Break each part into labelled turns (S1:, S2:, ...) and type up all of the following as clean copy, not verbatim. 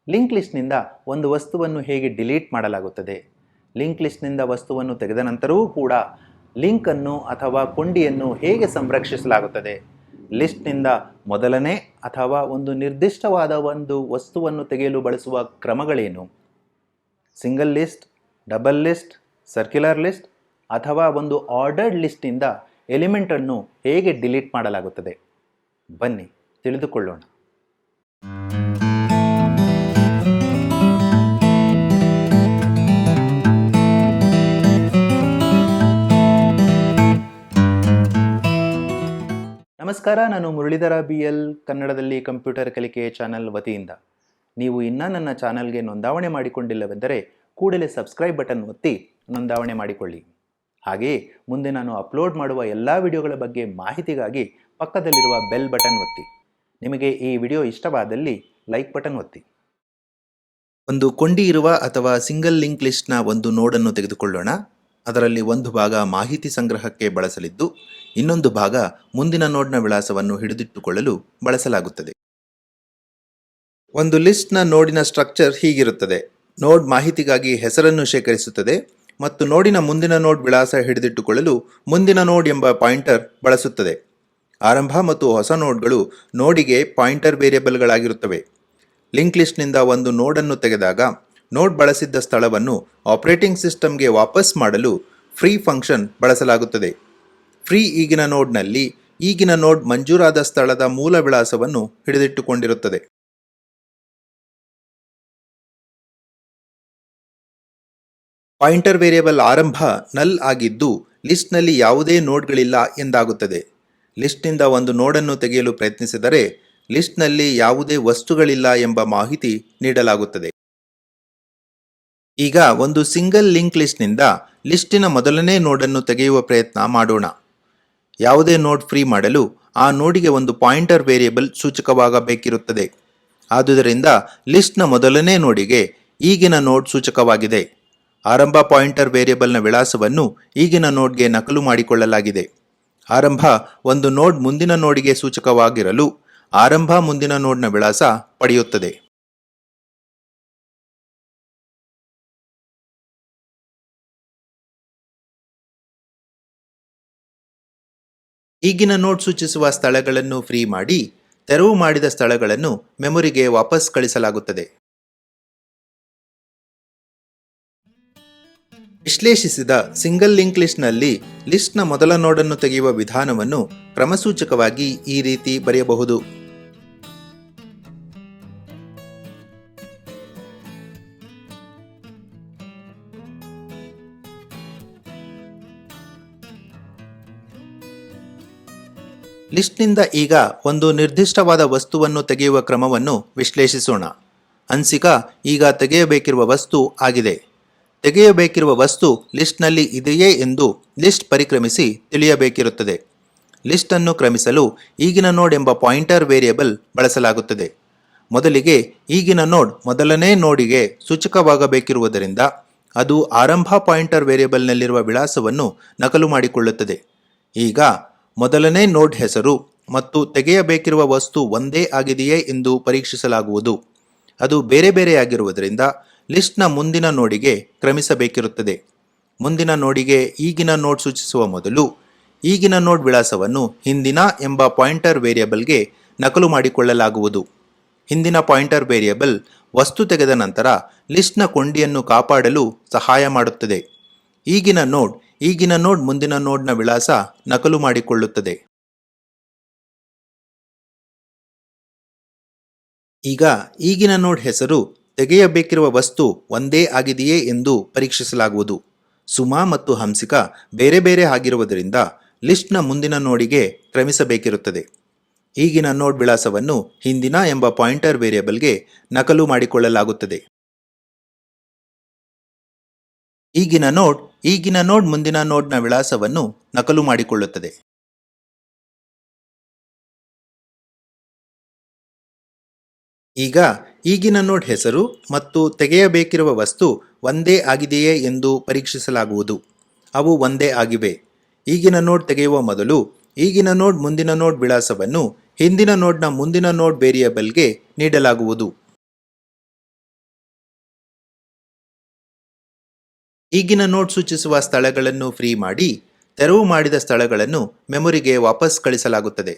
S1: Link ಲಿಸ್ಟ್ನಿಂದ ಒಂದು ವಸ್ತುವನ್ನು ಹೇಗೆ ಡಿಲೀಟ್ ಮಾಡಲಾಗುತ್ತದೆ? ಲಿಂಕ್ ಲಿಸ್ಟ್ನಿಂದ ವಸ್ತುವನ್ನು ತೆಗೆದ ನಂತರವೂ ಕೂಡ ಲಿಂಕನ್ನು ಅಥವಾ ಕೊಂಡಿಯನ್ನು ಹೇಗೆ ಸಂರಕ್ಷಿಸಲಾಗುತ್ತದೆ? ಲಿಸ್ಟ್ನಿಂದ ಮೊದಲನೇ ಅಥವಾ ಒಂದು ನಿರ್ದಿಷ್ಟವಾದ ಒಂದು ವಸ್ತುವನ್ನು ತೆಗೆಯಲು ಬಳಸುವ ಕ್ರಮಗಳೇನು? Single list, double list, circular list ಅಥವಾ ಒಂದು ಆರ್ಡರ್ಡ್ ಲಿಸ್ಟ್ನಿಂದ ಎಲಿಮೆಂಟನ್ನು ಹೇಗೆ ಡಿಲೀಟ್ ಮಾಡಲಾಗುತ್ತದೆ? ಬನ್ನಿ ತಿಳಿದುಕೊಳ್ಳೋಣ. ನಮಸ್ಕಾರ, ನಾನು ಮುರಳೀಧರ BL ಕನ್ನಡದಲ್ಲಿ ಕಂಪ್ಯೂಟರ್ ಕಲಿಕೆಯ ಚಾನಲ್ ವತಿಯಿಂದ. ನೀವು ಇನ್ನೂ ನನ್ನ ಚಾನಲ್ಗೆ ನೋಂದಾವಣೆ ಮಾಡಿಕೊಂಡಿಲ್ಲವೆಂದರೆ ಕೂಡಲೇ ಸಬ್ಸ್ಕ್ರೈಬ್ ಬಟನ್ ಒತ್ತಿ ನೋಂದಾವಣೆ ಮಾಡಿಕೊಳ್ಳಿ. ಹಾಗೆಯೇ ಮುಂದೆ ನಾನು ಅಪ್ಲೋಡ್ ಮಾಡುವ ಎಲ್ಲ ವಿಡಿಯೋಗಳ ಬಗ್ಗೆ ಮಾಹಿತಿಗಾಗಿ ಪಕ್ಕದಲ್ಲಿರುವ ಬೆಲ್ ಬಟನ್ ಒತ್ತಿ. ನಿಮಗೆ ಈ ವಿಡಿಯೋ ಇಷ್ಟವಾದಲ್ಲಿ ಲೈಕ್ ಬಟನ್ ಒತ್ತಿ. ಒಂದು ಕೊಂಡಿ ಇರುವ ಅಥವಾ ಸಿಂಗಲ್ ಲಿಂಕ್ ಲಿಸ್ಟ್ನ ಒಂದು ನೋಡನ್ನು ತೆಗೆದುಕೊಳ್ಳೋಣ. ಅದರಲ್ಲಿ ಒಂದು ಭಾಗ ಮಾಹಿತಿ ಸಂಗ್ರಹಕ್ಕೆ ಬಳಸಲಿದ್ದು ಇನ್ನೊಂದು ಭಾಗ ಮುಂದಿನ ನೋಡ್ನ ವಿಳಾಸವನ್ನು ಹಿಡಿದಿಟ್ಟುಕೊಳ್ಳಲು ಬಳಸಲಾಗುತ್ತದೆ. ಒಂದು ಲಿಸ್ಟ್ನ ನೋಡಿನ ಸ್ಟ್ರಕ್ಚರ್ ಹೀಗಿರುತ್ತದೆ. ನೋಡ್ ಮಾಹಿತಿಗಾಗಿ ಹೆಸರನ್ನು ಶೇಖರಿಸುತ್ತದೆ ಮತ್ತು ನೋಡಿನ ಮುಂದಿನ ನೋಡ್ ವಿಳಾಸ ಹಿಡಿದಿಟ್ಟುಕೊಳ್ಳಲು ಮುಂದಿನ ನೋಡ್ ಎಂಬ ಪಾಯಿಂಟರ್ ಬಳಸುತ್ತದೆ. ಆರಂಭ ಮತ್ತು ಹೊಸ ನೋಡ್ಗಳು ನೋಡಿಗೆ ಪಾಯಿಂಟರ್ ವೇರಿಯೇಬಲ್ಗಳಾಗಿರುತ್ತವೆ. ಲಿಂಕ್ ಲಿಸ್ಟ್ನಿಂದ ಒಂದು ನೋಡನ್ನು ತೆಗೆದಾಗ ನೋಡ್ ಬಳಸಿದ್ದ ಸ್ಥಳವನ್ನು ಆಪರೇಟಿಂಗ್ ಸಿಸ್ಟಮ್ಗೆ ವಾಪಸ್ ಮಾಡಲು ಫ್ರೀ ಫಂಕ್ಷನ್ ಬಳಸಲಾಗುತ್ತದೆ. ಫ್ರೀ ಈಗಿನ ನೋಡ್ನಲ್ಲಿ ಈಗಿನ ನೋಡ್ ಮಂಜೂರಾದ ಸ್ಥಳದ ಮೂಲ ವಿಳಾಸವನ್ನು ಹಿಡಿದಿಟ್ಟುಕೊಂಡಿರುತ್ತದೆ. ಪಾಯಿಂಟರ್ ವೇರಿಯೇಬಲ್ ಆರಂಭ ನಲ್ ಆಗಿದ್ದು ಲಿಸ್ಟ್ನಲ್ಲಿ ಯಾವುದೇ ನೋಡ್ಗಳಿಲ್ಲ ಎಂದಾಗುತ್ತದೆ. ಲಿಸ್ಟ್ನಿಂದ ಒಂದು ನೋಡನ್ನು ತೆಗೆಯಲು ಪ್ರಯತ್ನಿಸಿದರೆ ಲಿಸ್ಟ್ನಲ್ಲಿ ಯಾವುದೇ ವಸ್ತುಗಳಿಲ್ಲ ಎಂಬ ಮಾಹಿತಿ ನೀಡಲಾಗುತ್ತದೆ. ಈಗ ಒಂದು ಸಿಂಗಲ್ ಲಿಂಕ್ ಲಿಸ್ಟ್ನಿಂದ ಲಿಸ್ಟಿನ ಮೊದಲನೇ ನೋಡನ್ನು ತೆಗೆಯುವ ಪ್ರಯತ್ನ ಮಾಡೋಣ. ಯಾವುದೇ ನೋಡ್ ಫ್ರೀ ಮಾಡಲು ಆ ನೋಡಿಗೆ ಒಂದು ಪಾಯಿಂಟರ್ ವೇರಿಯೇಬಲ್ ಸೂಚಕವಾಗಬೇಕಿರುತ್ತದೆ. ಆದುದರಿಂದ ಲಿಸ್ಟ್ನ ಮೊದಲನೇ ನೋಡಿಗೆ ಈಗಿನ ನೋಡ್ ಸೂಚಕವಾಗಿದೆ. ಆರಂಭ ಪಾಯಿಂಟರ್ ವೇರಿಯೇಬಲ್ನ ವಿಳಾಸವನ್ನು ಈಗಿನ ನೋಡ್ಗೆ ನಕಲು ಮಾಡಿಕೊಳ್ಳಲಾಗಿದೆ. ಆರಂಭ ಒಂದು ನೋಡ್ ಮುಂದಿನ ನೋಡಿಗೆ ಸೂಚಕವಾಗಿರಲು ಆರಂಭ ಮುಂದಿನ ನೋಡ್ನ ವಿಳಾಸ ಪಡೆಯುತ್ತದೆ. ಈಗಿನ ನೋಡ್ ಸೂಚಿಸುವ ಸ್ಥಳಗಳನ್ನು ಫ್ರೀ ಮಾಡಿ ತೆರವು ಮಾಡಿದ ಸ್ಥಳಗಳನ್ನು ಮೆಮೊರಿಗೆ ವಾಪಸ್ ಕಳಿಸಲಾಗುತ್ತದೆ. ವಿಶ್ಲೇಷಿಸಿದ ಸಿಂಗಲ್ ಲಿಂಕ್ ಲಿಸ್ಟ್ನಲ್ಲಿ ಲಿಸ್ಟ್ನ ಮೊದಲ ನೋಡನ್ನು ತೆಗೆಯುವ ವಿಧಾನವನ್ನು ಕ್ರಮಸೂಚಕವಾಗಿ ಈ ರೀತಿ ಬರೆಯಬಹುದು. ಲಿಸ್ಟ್ನಿಂದ ಈಗ ಒಂದು ನಿರ್ದಿಷ್ಟವಾದ ವಸ್ತುವನ್ನು ತೆಗೆಯುವ ಕ್ರಮವನ್ನು ವಿಶ್ಲೇಷಿಸೋಣ. ಅನ್ಸಿಕಾ ಈಗ ತೆಗೆಯಬೇಕಿರುವ ವಸ್ತು ಆಗಿದೆ. ತೆಗೆಯಬೇಕಿರುವ ವಸ್ತು ಲಿಸ್ಟ್ನಲ್ಲಿ ಇದೆಯೇ ಎಂದು ಲಿಸ್ಟ್ ಪರಿಕ್ರಮಿಸಿ ತಿಳಿಯಬೇಕಿರುತ್ತದೆ. ಲಿಸ್ಟನ್ನು ಕ್ರಮಿಸಲು ಈಗಿನ ನೋಡ್ ಎಂಬ ಪಾಯಿಂಟರ್ ವೇರಿಯೇಬಲ್ ಬಳಸಲಾಗುತ್ತದೆ. ಮೊದಲಿಗೆ ಈಗಿನ ನೋಡ್ ಮೊದಲನೇ ನೋಡಿಗೆ ಸೂಚಕವಾಗಬೇಕಿರುವುದರಿಂದ ಅದು ಆರಂಭ ಪಾಯಿಂಟರ್ ವೇರಿಯೇಬಲ್ನಲ್ಲಿರುವ ವಿಳಾಸವನ್ನು ನಕಲು ಮಾಡಿಕೊಳ್ಳುತ್ತದೆ. ಈಗ ಮೊದಲನೇ ನೋಡ್ ಹೆಸರು ಮತ್ತು ತೆಗೆಯಬೇಕಿರುವ ವಸ್ತು ಒಂದೇ ಆಗಿದೆಯೇ ಎಂದು ಪರೀಕ್ಷಿಸಲಾಗುವುದು. ಅದು ಬೇರೆ ಬೇರೆಯಾಗಿರುವುದರಿಂದ ಲಿಸ್ಟ್ನ ಮುಂದಿನ ನೋಡಿಗೆ ಕ್ರಮಿಸಬೇಕಿರುತ್ತದೆ. ಮುಂದಿನ ನೋಡಿಗೆ ಈಗಿನ ನೋಡ್ ಸೂಚಿಸುವ ಮೊದಲು ಈಗಿನ ನೋಡ್ ವಿಳಾಸವನ್ನು ಹಿಂದಿನ ಎಂಬ ಪಾಯಿಂಟರ್ ವೇರಿಯೇಬಲ್ಗೆ ನಕಲು ಮಾಡಿಕೊಳ್ಳಲಾಗುವುದು. ಹಿಂದಿನ ಪಾಯಿಂಟರ್ ವೇರಿಯೇಬಲ್ ವಸ್ತು ತೆಗೆದ ನಂತರ ಲಿಸ್ಟ್ನ ಕೊಂಡಿಯನ್ನು ಕಾಪಾಡಲು ಸಹಾಯ ಮಾಡುತ್ತದೆ. ಈಗಿನ ನೋಡ್ ಮುಂದಿನ ನೋಡ್ನ ವಿಳಾಸ ನಕಲು ಮಾಡಿಕೊಳ್ಳುತ್ತದೆ. ಈಗ ಈಗಿನ ನೋಡ್ ಹೆಸರು ತೆಗೆಯಬೇಕಿರುವ ವಸ್ತು ಒಂದೇ ಆಗಿದೆಯೇ ಎಂದು ಪರೀಕ್ಷಿಸಲಾಗುವುದು. ಸುಮಾ ಮತ್ತು ಹಂಸಿಕಾ ಬೇರೆ ಬೇರೆ ಆಗಿರುವುದರಿಂದ ಲಿಸ್ಟ್ನ ಮುಂದಿನ ನೋಡಿಗೆ ಕ್ರಮಿಸಬೇಕಿರುತ್ತದೆ. ಈಗಿನ ನೋಡ್ ವಿಳಾಸವನ್ನು ಹಿಂದಿನ ಎಂಬ ಪಾಯಿಂಟರ್ ವೇರಿಯೇಬಲ್ಗೆ ನಕಲು ಮಾಡಿಕೊಳ್ಳಲಾಗುತ್ತದೆ. ಈಗಿನ ನೋಡ್ ಮುಂದಿನ ನೋಡ್ನ ವಿಳಾಸವನ್ನು ನಕಲು ಮಾಡಿಕೊಳ್ಳುತ್ತದೆ. ಈಗ ಈಗಿನ ನೋಡ್ ಹೆಸರು ಮತ್ತು ತೆಗೆಯಬೇಕಿರುವ ವಸ್ತು ಒಂದೇ ಆಗಿದೆಯೇ ಎಂದು ಪರೀಕ್ಷಿಸಲಾಗುವುದು. ಅವು ಒಂದೇ ಆಗಿವೆ. ಈಗಿನ ನೋಡ್ ತೆಗೆಯುವ ಮೊದಲು ಈಗಿನ ನೋಡ್ ಮುಂದಿನ ನೋಡ್ ವಿಳಾಸವನ್ನು ಹಿಂದಿನ ನೋಡ್ನ ಮುಂದಿನ ನೋಡ್ ವೇರಿಯೇಬಲ್ಗೆ ನೀಡಲಾಗುವುದು. ಈಗಿನ ನೋಡ್ ಸೂಚಿಸುವ ಸ್ಥಳಗಳನ್ನು ಫ್ರೀ ಮಾಡಿ ತೆರವು ಮಾಡಿದ ಸ್ಥಳಗಳನ್ನು ಮೆಮೊರಿಗೆ ವಾಪಸ್ ಕಳಿಸಲಾಗುತ್ತದೆ.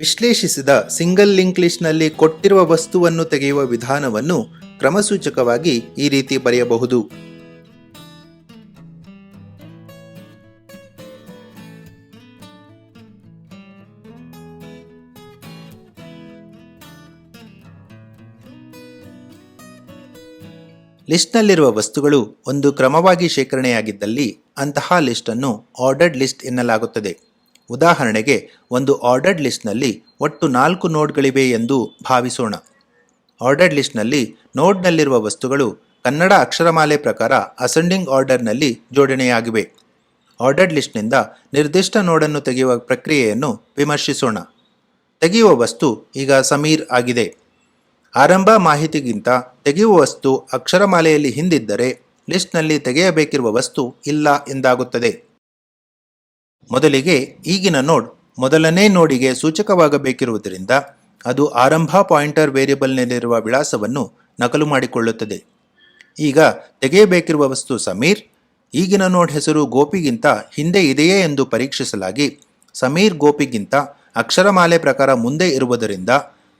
S1: ವಿಶ್ಲೇಷಿಸಿದ ಸಿಂಗಲ್ ಲಿಂಕ್ ಲಿಸ್ಟ್ನಲ್ಲಿ ಕೊಟ್ಟಿರುವ ವಸ್ತುವನ್ನು ತೆಗೆಯುವ ವಿಧಾನವನ್ನು ಕ್ರಮಸೂಚಕವಾಗಿ ಈ ರೀತಿ ಬರೆಯಬಹುದು. ಲಿಸ್ಟ್ನಲ್ಲಿರುವ ವಸ್ತುಗಳು ಒಂದು ಕ್ರಮವಾಗಿ ಶೇಖರಣೆಯಾಗಿದ್ದಲ್ಲಿ ಅಂತಹ ಲಿಸ್ಟನ್ನು ಆರ್ಡರ್ಡ್ ಲಿಸ್ಟ್ ಎನ್ನಲಾಗುತ್ತದೆ. ಉದಾಹರಣೆಗೆ, ಒಂದು ಆರ್ಡರ್ಡ್ ಲಿಸ್ಟ್ನಲ್ಲಿ ಒಟ್ಟು 4 ನೋಡ್ಗಳಿವೆ ಎಂದು ಭಾವಿಸೋಣ. ಆರ್ಡರ್ಡ್ ಲಿಸ್ಟ್ನಲ್ಲಿ ನೋಡ್ನಲ್ಲಿರುವ ವಸ್ತುಗಳು ಕನ್ನಡ ಅಕ್ಷರಮಾಲೆ ಪ್ರಕಾರ ಅಸೆಂಡಿಂಗ್ ಆರ್ಡರ್ನಲ್ಲಿ ಜೋಡಣೆಯಾಗಿವೆ. ಆರ್ಡರ್ಡ್ ಲಿಸ್ಟ್ನಿಂದ ನಿರ್ದಿಷ್ಟ ನೋಡನ್ನು ತೆಗೆಯುವ ಪ್ರಕ್ರಿಯೆಯನ್ನು ವಿಮರ್ಶಿಸೋಣ. ತೆಗೆಯುವ ವಸ್ತು ಈಗ ಸಮೀರ್ ಆಗಿದೆ. ಆರಂಭ ಮಾಹಿತಿಗಿಂತ ತೆಗೆಯುವ ವಸ್ತು ಅಕ್ಷರಮಾಲೆಯಲ್ಲಿ ಹಿಂದಿದ್ದರೆ ಲಿಸ್ಟ್ನಲ್ಲಿ ತೆಗೆಯಬೇಕಿರುವ ವಸ್ತು ಇಲ್ಲ ಎಂದಾಗುತ್ತದೆ. ಮೊದಲಿಗೆ ಈಗಿನ ನೋಡ್ ಮೊದಲನೇ ನೋಡಿಗೆ ಸೂಚಕವಾಗಬೇಕಿರುವುದರಿಂದ ಅದು ಆರಂಭ ಪಾಯಿಂಟರ್ ವೇರಿಯೇಬಲ್ನಲ್ಲಿರುವ ವಿಳಾಸವನ್ನು ನಕಲು ಮಾಡಿಕೊಳ್ಳುತ್ತದೆ. ಈಗ ತೆಗೆಯಬೇಕಿರುವ ವಸ್ತು ಸಮೀರ್. ಈಗಿನ ನೋಡ್ ಹೆಸರು ಗೋಪಿಗಿಂತ ಹಿಂದೆ ಇದೆಯೇ ಎಂದು ಪರೀಕ್ಷಿಸಲಾಗಿ ಸಮೀರ್ ಗೋಪಿಗಿಂತ ಅಕ್ಷರಮಾಲೆ ಪ್ರಕಾರ ಮುಂದೆ ಇರುವುದರಿಂದ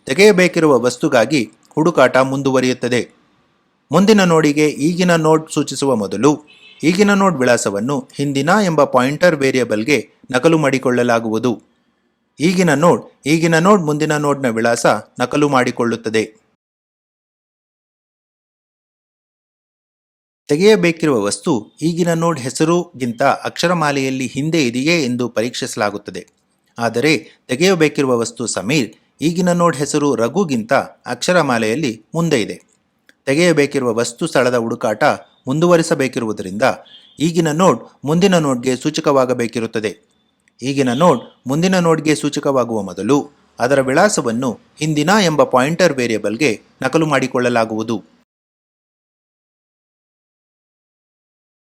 S1: ತೆಗೆಯಬೇಕಿರುವ ವಸ್ತುಗಾಗಿ ಹುಡುಕಾಟ ಮುಂದುವರಿಯುತ್ತದೆ. ಮುಂದಿನ ನೋಡಿಗೆ ಈಗಿನ ನೋಡ್ ಸೂಚಿಸುವ ಮೊದಲು ಈಗಿನ ನೋಡ್ ವಿಳಾಸವನ್ನು ಹಿಂದಿನ ಎಂಬ ಪಾಯಿಂಟರ್ ವೇರಿಯೇಬಲ್ಗೆ ನಕಲು ಮಾಡಿಕೊಳ್ಳಲಾಗುವುದು. ಈಗಿನ ನೋಡ್ ಮುಂದಿನ ನೋಡ್ನ ವಿಳಾಸ ನಕಲು ಮಾಡಿಕೊಳ್ಳುತ್ತದೆ. ತೆಗೆಯಬೇಕಿರುವ ವಸ್ತು ಈಗಿನ ನೋಡ್ ಹೆಸರುಗಿಂತ ಅಕ್ಷರಮಾಲೆಯಲ್ಲಿ ಹಿಂದೆ ಇದೆಯೇ ಎಂದು ಪರೀಕ್ಷಿಸಲಾಗುತ್ತದೆ. ಆದರೆ ತೆಗೆಯಬೇಕಿರುವ ವಸ್ತು ಸಮೀರ್. ಈಗಿನ ನೋಡ್ ಹೆಸರು ರಘುಗಿಂತ ಅಕ್ಷರಮಾಲೆಯಲ್ಲಿ ಮುಂದೆ ಇದೆ. ತೆಗೆಯಬೇಕಿರುವ ವಸ್ತು ಸ್ಥಳದ ಹುಡುಕಾಟ ಮುಂದುವರಿಸಬೇಕಿರುವುದರಿಂದ ಈಗಿನ ನೋಡ್ ಮುಂದಿನ ನೋಡ್ಗೆ ಸೂಚಕವಾಗಬೇಕಿರುತ್ತದೆ. ಈಗಿನ ನೋಡ್ ಮುಂದಿನ ನೋಡ್ಗೆ ಸೂಚಕವಾಗುವ ಮೊದಲು ಅದರ ವಿಳಾಸವನ್ನು ಹಿಂದಿನ ಎಂಬ ಪಾಯಿಂಟರ್ ವೇರಿಯೇಬಲ್ಗೆ ನಕಲು ಮಾಡಿಕೊಳ್ಳಲಾಗುವುದು.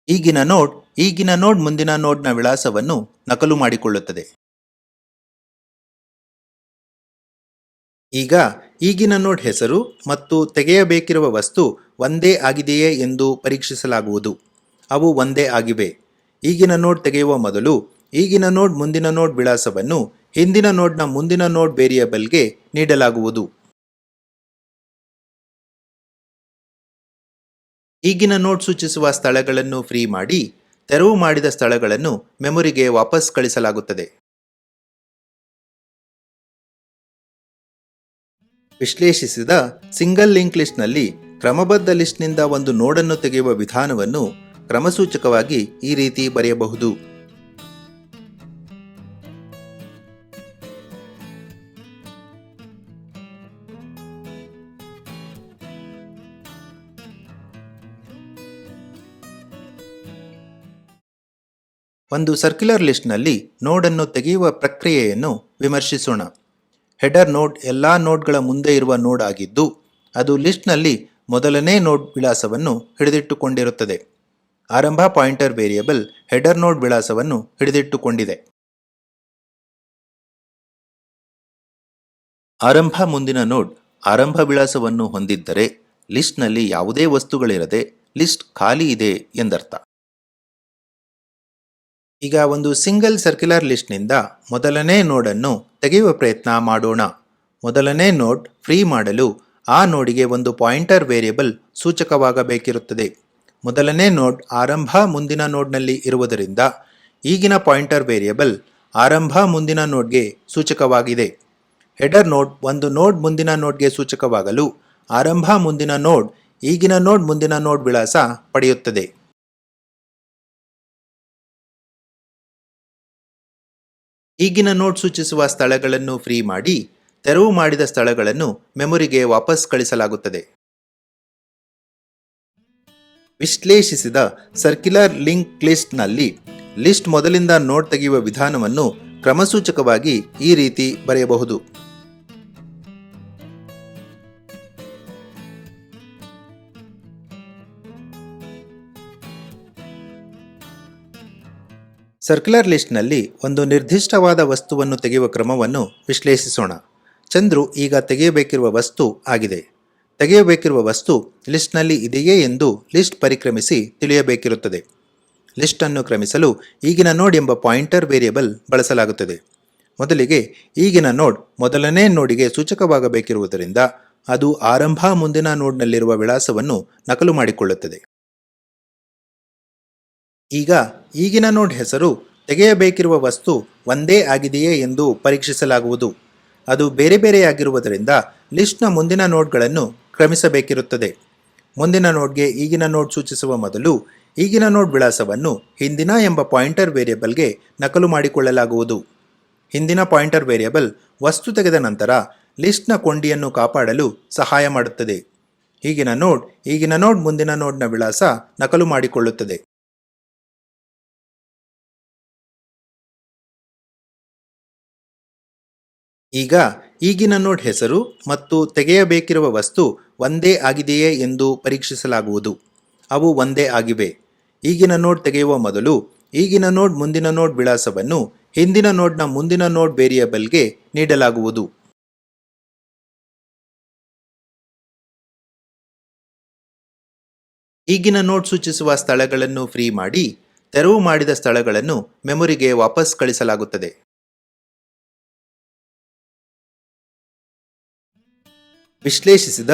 S1: ಈಗಿನ ನೋಡ್ ಮುಂದಿನ ನೋಡ್ನ ವಿಳಾಸವನ್ನು ನಕಲು ಮಾಡಿಕೊಳ್ಳುತ್ತದೆ. ಈಗ ಈಗಿನ ನೋಡ್ ಹೆಸರು ಮತ್ತು ತೆಗೆಯಬೇಕಿರುವ ವಸ್ತು ಒಂದೇ ಆಗಿದೆಯೇ ಎಂದು ಪರೀಕ್ಷಿಸಲಾಗುವುದು. ಅವು ಒಂದೇ ಆಗಿವೆ. ಈಗಿನ ನೋಡ್ ತೆಗೆಯುವ ಮೊದಲು ಈಗಿನ ನೋಡ್ ಮುಂದಿನ ನೋಡ್ ವಿಳಾಸವನ್ನು ಹಿಂದಿನ ನೋಡ್ನ ಮುಂದಿನ ನೋಡ್ ವೇರಿಯೇಬಲ್ಗೆ ನೀಡಲಾಗುವುದು. ಈಗಿನ ನೋಡ್ ಸೂಚಿಸುವ ಸ್ಥಳಗಳನ್ನು ಫ್ರೀ ಮಾಡಿ ತೆರವು ಮಾಡಿದ ಸ್ಥಳಗಳನ್ನು ಮೆಮೊರಿಗೆ ವಾಪಸ್ ಕಳಿಸಲಾಗುತ್ತದೆ. ವಿಶ್ಲೇಷಿಸಿದ ಸಿಂಗಲ್ ಲಿಂಕ್ ಲಿಸ್ಟ್ನಲ್ಲಿ ಕ್ರಮಬದ್ಧ ಲಿಸ್ಟ್ನಿಂದ ಒಂದು ನೋಡನ್ನು ತೆಗೆಯುವ ವಿಧಾನವನ್ನು ಕ್ರಮಸೂಚಕವಾಗಿ ಈ ರೀತಿ ಬರೆಯಬಹುದು. ಒಂದು ಸರ್ಕ್ಯುಲರ್ ಲಿಸ್ಟ್ನಲ್ಲಿ ನೋಡನ್ನು ತೆಗೆಯುವ ಪ್ರಕ್ರಿಯೆಯನ್ನು ವಿಮರ್ಶಿಸೋಣ. ಹೆಡರ್ ನೋಡ್ ಎಲ್ಲ ನೋಡ್ಗಳ ಮುಂದೆ ಇರುವ ನೋಡ್ ಆಗಿದ್ದು ಅದು ಲಿಸ್ಟ್ನಲ್ಲಿ ಮೊದಲನೇ ನೋಡ್ ವಿಳಾಸವನ್ನು ಹಿಡಿದಿಟ್ಟುಕೊಂಡಿರುತ್ತದೆ. ಆರಂಭ ಪಾಯಿಂಟರ್ ವೇರಿಯೇಬಲ್ ಹೆಡರ್ ನೋಡ್ ವಿಳಾಸವನ್ನು ಹಿಡಿದಿಟ್ಟುಕೊಂಡಿದೆ. ಆರಂಭ ಮುಂದಿನ ನೋಡ್ ಆರಂಭ ವಿಳಾಸವನ್ನು ಹೊಂದಿದ್ದರೆ ಲಿಸ್ಟ್ನಲ್ಲಿ ಯಾವುದೇ ವಸ್ತುಗಳಿರದೆ ಲಿಸ್ಟ್ ಖಾಲಿ ಇದೆ ಎಂದರ್ಥ. ಈಗ ಒಂದು ಸಿಂಗಲ್ ಸರ್ಕ್ಯುಲರ್ ಲಿಸ್ಟ್ನಿಂದ ಮೊದಲನೇ ನೋಡನ್ನು ತೆಗೆಯುವ ಪ್ರಯತ್ನ ಮಾಡೋಣ. ಮೊದಲನೇ ನೋಡ್ ಫ್ರೀ ಮಾಡಲು ಆ ನೋಡಿಗೆ ಒಂದು ಪಾಯಿಂಟರ್ ವೇರಿಯೇಬಲ್ ಸೂಚಕವಾಗಬೇಕಿರುತ್ತದೆ. ಮೊದಲನೇ ನೋಡ್ ಆರಂಭ ಮುಂದಿನ ನೋಡ್ನಲ್ಲಿ ಇರುವುದರಿಂದ ಈಗಿನ ಪಾಯಿಂಟರ್ ವೇರಿಯೇಬಲ್ ಆರಂಭ ಮುಂದಿನ ನೋಡ್ಗೆ ಸೂಚಕವಾಗಿದೆ. ಹೆಡರ್ ನೋಡ್ ಒಂದು ನೋಡ್ ಮುಂದಿನ ನೋಡ್ಗೆ ಸೂಚಕವಾಗಲು ಆರಂಭ ಮುಂದಿನ ನೋಡ್ ಈಗಿನ ನೋಡ್ ಮುಂದಿನ ನೋಡ್ ವಿಳಾಸ ಪಡೆಯುತ್ತದೆ. ಈಗಿನ ನೋಡ್ ಸೂಚಿಸುವ ಸ್ಥಳಗಳನ್ನು ಫ್ರೀ ಮಾಡಿ ತೆರವು ಮಾಡಿದ ಸ್ಥಳಗಳನ್ನು ಮೆಮೊರಿಗೆ ವಾಪಸ್ ಕಳಿಸಲಾಗುತ್ತದೆ. ವಿಶ್ಲೇಷಿಸಿದ ಸರ್ಕ್ಯುಲರ್ ಲಿಂಕ್ ಲಿಸ್ಟ್ನಲ್ಲಿ ಲಿಸ್ಟ್ ಮೊದಲಿಂದ ನೋಡ್ ತೆಗೆಯುವ ವಿಧಾನವನ್ನು ಕ್ರಮಸೂಚಕವಾಗಿ ಈ ರೀತಿ ಬರೆಯಬಹುದು. ಸರ್ಕ್ಯುಲರ್ ಲಿಸ್ಟ್ನಲ್ಲಿ ಒಂದು ನಿರ್ದಿಷ್ಟವಾದ ವಸ್ತುವನ್ನು ತೆಗೆಯುವ ಕ್ರಮವನ್ನು ವಿಶ್ಲೇಷಿಸೋಣ. ಚಂದ್ರು ಈಗ ತೆಗೆಯಬೇಕಿರುವ ವಸ್ತು ಆಗಿದೆ. ತೆಗೆಯಬೇಕಿರುವ ವಸ್ತು ಲಿಸ್ಟ್ನಲ್ಲಿ ಇದೆಯೇ ಎಂದು ಲಿಸ್ಟ್ ಪರಿಕ್ರಮಿಸಿ ತಿಳಿಯಬೇಕಿರುತ್ತದೆ. ಲಿಸ್ಟ್ ಅನ್ನು ಕ್ರಮಿಸಲು ಈಗಿನ ನೋಡ್ ಎಂಬ ಪಾಯಿಂಟರ್ ವೇರಿಯಬಲ್ ಬಳಸಲಾಗುತ್ತದೆ. ಮೊದಲಿಗೆ ಈಗಿನ ನೋಡ್ ಮೊದಲನೇ ನೋಡಿಗೆ ಸೂಚಕವಾಗಬೇಕಿರುವುದರಿಂದ ಅದು ಆರಂಭ ಮುಂದಿನ ನೋಡ್ನಲ್ಲಿರುವ ವಿಳಾಸವನ್ನು ನಕಲು ಮಾಡಿಕೊಳ್ಳುತ್ತದೆ. ಈಗ ಈಗಿನ ನೋಡ್ ಹೆಸರು ತೆಗೆಯಬೇಕಿರುವ ವಸ್ತು ಒಂದೇ ಆಗಿದೆಯೇ ಎಂದು ಪರೀಕ್ಷಿಸಲಾಗುವುದು. ಅದು ಬೇರೆ ಬೇರೆಯಾಗಿರುವುದರಿಂದ ಲಿಸ್ಟ್ನ ಮುಂದಿನ ನೋಡ್ಗಳನ್ನು ಕ್ರಮಿಸಬೇಕಿರುತ್ತದೆ. ಮುಂದಿನ ನೋಡ್ಗೆ ಈಗಿನ ನೋಡ್ ಸೂಚಿಸುವ ಮೊದಲು ಈಗಿನ ನೋಡ್ ವಿಳಾಸವನ್ನು ಹಿಂದಿನ ಎಂಬ ಪಾಯಿಂಟರ್ ವೇರಿಯಬಲ್ಗೆ ನಕಲು ಮಾಡಿಕೊಳ್ಳಲಾಗುವುದು. ಹಿಂದಿನ ಪಾಯಿಂಟರ್ ವೇರಿಯಬಲ್ ವಸ್ತು ತೆಗೆದ ನಂತರ ಲಿಸ್ಟ್ನ ಕೊಂಡಿಯನ್ನು ಕಾಪಾಡಲು ಸಹಾಯ ಮಾಡುತ್ತದೆ. ಈಗಿನ ನೋಡ್ ಮುಂದಿನ ನೋಡ್ನ ವಿಳಾಸ ನಕಲು ಮಾಡಿಕೊಳ್ಳುತ್ತದೆ. ಈಗ ಈಗಿನ ನೋಡ್ ಹೆಸರು ಮತ್ತು ತೆಗೆಯಬೇಕಿರುವ ವಸ್ತು ಒಂದೇ ಆಗಿದೆಯೇ ಎಂದು ಪರೀಕ್ಷಿಸಲಾಗುವುದು. ಅವು ಒಂದೇ ಆಗಿವೆ. ಈಗಿನ ನೋಡ್ ತೆಗೆಯುವ ಮೊದಲು ಈಗಿನ ನೋಡ್ ಮುಂದಿನ ನೋಡ್ ವಿಳಾಸವನ್ನು ಹಿಂದಿನ ನೋಡ್ನ ಮುಂದಿನ ನೋಡ್ ವೇರಿಯಬಲ್ಗೆ ನೀಡಲಾಗುವುದು. ಈಗಿನ ನೋಡ್ ಸೂಚಿಸುವ ಸ್ಥಳಗಳನ್ನು ಫ್ರೀ ಮಾಡಿ ತೆರವು ಮಾಡಿದ ಸ್ಥಳಗಳನ್ನು ಮೆಮೊರಿಗೆ ವಾಪಸ್ ಕಳಿಸಲಾಗುತ್ತದೆ. ವಿಶ್ಲೇಷಿಸಿದ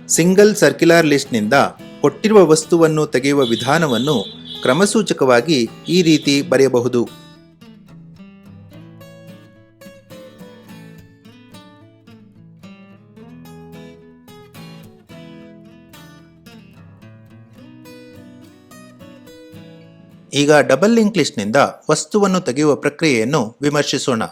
S1: ಸಿಂಗಲ್ ಸರ್ಕ್ಯುಲರ್ ಲಿಸ್ಟ್ನಿಂದ ಕೊಟ್ಟಿರುವ ವಸ್ತುವನ್ನು ತೆಗೆಯುವ ವಿಧಾನವನ್ನು ಕ್ರಮಸೂಚಕವಾಗಿ ಈ ರೀತಿ ಬರೆಯಬಹುದು. ಈಗ ಡಬಲ್ ಲಿಂಕ್ ಲಿಸ್ಟ್ನಿಂದ ವಸ್ತುವನ್ನು ತೆಗೆಯುವ ಪ್ರಕ್ರಿಯೆಯನ್ನು ವಿಮರ್ಶಿಸೋಣ.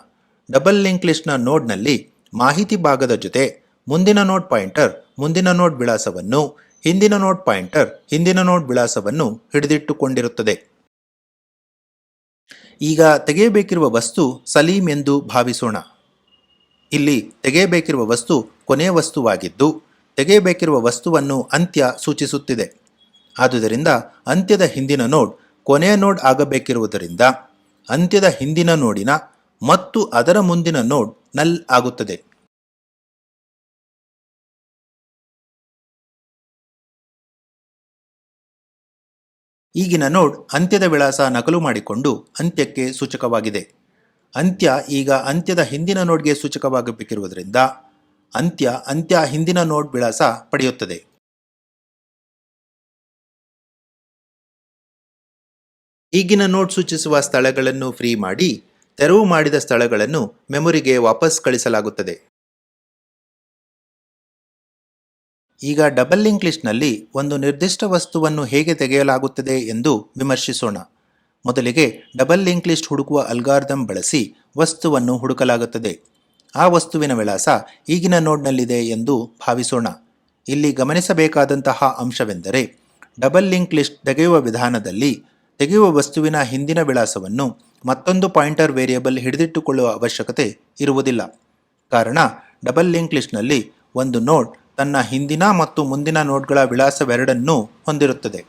S1: ಡಬಲ್ ಲಿಂಕ್ ಲಿಸ್ಟ್ನ ನೋಡ್ನಲ್ಲಿ ಮಾಹಿತಿ ಭಾಗದ ಜೊತೆ ಮುಂದಿನ ನೋಡ್ ಪಾಯಿಂಟರ್ ಮುಂದಿನ ನೋಡ್ ವಿಳಾಸವನ್ನು, ಹಿಂದಿನ ನೋಡ್ ಪಾಯಿಂಟರ್ ಹಿಂದಿನ ನೋಡ್ ವಿಳಾಸವನ್ನು ಹಿಡಿದಿಟ್ಟುಕೊಂಡಿರುತ್ತದೆ. ಈಗ ತೆಗೆಯಬೇಕಿರುವ ವಸ್ತು ಸಲೀಂ ಎಂದು ಭಾವಿಸೋಣ. ಇಲ್ಲಿ ತೆಗೆಯಬೇಕಿರುವ ವಸ್ತು ಕೊನೆಯ ವಸ್ತುವಾಗಿದ್ದು ತೆಗೆಯಬೇಕಿರುವ ವಸ್ತುವನ್ನು ಅಂತ್ಯ ಸೂಚಿಸುತ್ತಿದೆ. ಆದುದರಿಂದ ಅಂತ್ಯದ ಹಿಂದಿನ ನೋಡ್ ಕೊನೆಯ ನೋಡ್ ಆಗಬೇಕಿರುವುದರಿಂದ ಅಂತ್ಯದ ಹಿಂದಿನ ನೋಡಿನ ಮತ್ತು ಅದರ ಮುಂದಿನ ನೋಡ್ ನಲ್ ಆಗುತ್ತದೆ. ಈಗಿನ ನೋಡ್ ಅಂತ್ಯದ ವಿಳಾಸ ನಕಲು ಮಾಡಿಕೊಂಡು ಅಂತ್ಯಕ್ಕೆ ಸೂಚಕವಾಗಿದೆ. ಅಂತ್ಯ ಈಗ ಅಂತ್ಯದ ಹಿಂದಿನ ನೋಡ್ಗೆ ಸೂಚಕವಾಗಬೇಕಿರುವುದರಿಂದ ಅಂತ್ಯ ಹಿಂದಿನ ನೋಡ್ ವಿಳಾಸ ಪಡೆಯುತ್ತದೆ. ಈಗಿನ ನೋಡ್ ಸೂಚಿಸುವ ಸ್ಥಳಗಳನ್ನು ಫ್ರೀ ಮಾಡಿ ತೆರವು ಮಾಡಿದ ಸ್ಥಳಗಳನ್ನು ಮೆಮೊರಿಗೆ ವಾಪಸ್ ಕಳಿಸಲಾಗುತ್ತದೆ. ಈಗ ಡಬಲ್ ಲಿಂಕ್ ಲಿಸ್ಟ್ನಲ್ಲಿ ಒಂದು ನಿರ್ದಿಷ್ಟ ವಸ್ತುವನ್ನು ಹೇಗೆ ತೆಗೆಯಲಾಗುತ್ತದೆ ಎಂದು ವಿಮರ್ಶಿಸೋಣ. ಮೊದಲಿಗೆ ಡಬಲ್ ಲಿಂಕ್ ಲಿಸ್ಟ್ ಹುಡುಕುವ ಅಲ್ಗಾರಿದಮ್ ಬಳಸಿ ವಸ್ತುವನ್ನು ಹುಡುಕಲಾಗುತ್ತದೆ. ಆ ವಸ್ತುವಿನ ವಿಳಾಸ ಈಗಿನ ನೋಡ್ನಲ್ಲಿದೆ ಎಂದು ಭಾವಿಸೋಣ. ಇಲ್ಲಿ ಗಮನಿಸಬೇಕಾದಂತಹ ಅಂಶವೆಂದರೆ ಡಬಲ್ ಲಿಂಕ್ ಲಿಸ್ಟ್ ತೆಗೆಯುವ ವಿಧಾನದಲ್ಲಿ ತೆಗೆಯುವ ವಸ್ತುವಿನ ಹಿಂದಿನ ವಿಳಾಸವನ್ನು ಮತ್ತೊಂದು ಪಾಯಿಂಟರ್ ವೇರಿಯಬಲ್ ಹಿಡಿದಿಟ್ಟುಕೊಳ್ಳುವ ಅವಶ್ಯಕತೆ ಇರುವುದಿಲ್ಲ. ಕಾರಣ ಡಬಲ್ ಲಿಂಕ್ ಲಿಸ್ಟ್ನಲ್ಲಿ ಒಂದು ನೋಡ್ ತನ್ನ ಹಿಂದಿನ ಮತ್ತು ಮುಂದಿನ ನೋಡ್ಗಳ ವಿಳಾಸವೆರಡನ್ನೂ ಹೊಂದಿರುತ್ತದೆ.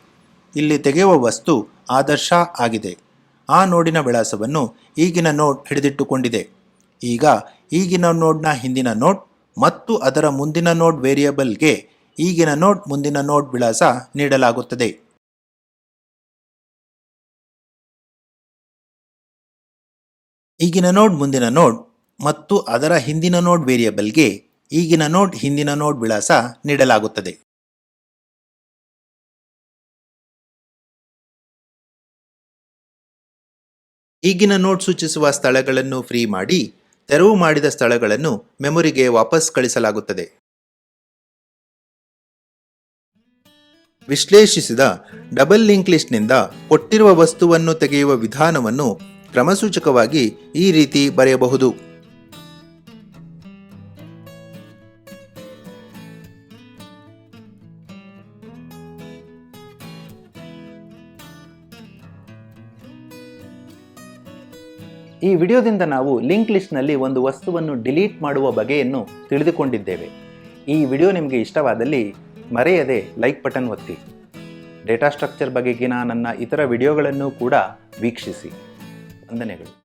S1: ಇಲ್ಲಿ ತೆಗೆಯುವ ವಸ್ತು ಆದರ್ಶ ಆಗಿದೆ. ಆ ನೋಡಿನ ವಿಳಾಸವನ್ನು ಈಗಿನ ನೋಡ್ ಹಿಡಿದಿಟ್ಟುಕೊಂಡಿದೆ. ಈಗ ಈಗಿನ ನೋಡ್ನ ಹಿಂದಿನ ನೋಡ್ ಮತ್ತು ಅದರ ಮುಂದಿನ ನೋಡ್ ವೇರಿಯಬಲ್ಗೆ ಈಗಿನ ನೋಡ್ ಮುಂದಿನ ನೋಡ್ ವಿಳಾಸ ನೀಡಲಾಗುತ್ತದೆ. ಈಗಿನ ನೋಡ್ ಮುಂದಿನ ನೋಡ್ ಮತ್ತು ಅದರ ಹಿಂದಿನ ನೋಡ್ ವೇರಿಯಬಲ್ಗೆ ಈಗಿನ ನೋಡ್ ಹಿಂದಿನ ನೋಡ್ ವಿಳಾಸ ನೀಡಲಾಗುತ್ತದೆ. ಈಗಿನ ನೋಡ್ ಸೂಚಿಸುವ ಸ್ಥಳಗಳನ್ನು ಫ್ರೀ ಮಾಡಿ ತೆರವು ಮಾಡಿದ ಸ್ಥಳಗಳನ್ನು ಮೆಮೊರಿಗೆ ವಾಪಸ್ ಕಳಿಸಲಾಗುತ್ತದೆ. ವಿಶ್ಲೇಷಿಸಿದ ಡಬಲ್ ಲಿಂಕ್ ಲಿಸ್ಟ್ನಿಂದ ಕೊಟ್ಟಿರುವ ವಸ್ತುವನ್ನು ತೆಗೆಯುವ ವಿಧಾನವನ್ನು ಕ್ರಮಸೂಚಕವಾಗಿ ಈ ರೀತಿ ಬರೆಯಬಹುದು. ಈ ವಿಡಿಯೋದಿಂದ ನಾವು ಲಿಂಕ್ ಲಿಸ್ಟ್ನಲ್ಲಿ ಒಂದು ವಸ್ತುವನ್ನು ಡಿಲೀಟ್ ಮಾಡುವ ಬಗೆಯನ್ನು ತಿಳಿದುಕೊಂಡಿದ್ದೇವೆ. ಈ ವಿಡಿಯೋ ನಿಮಗೆ ಇಷ್ಟವಾದಲ್ಲಿ ಮರೆಯದೆ ಲೈಕ್ ಬಟನ್ ಒತ್ತಿ. ಡೇಟಾ ಸ್ಟ್ರಕ್ಚರ್ ಬಗೆಗಿನ ನನ್ನ ಇತರ ವಿಡಿಯೋಗಳನ್ನು ಕೂಡ ವೀಕ್ಷಿಸಿ. ವಂದನೆಗಳು.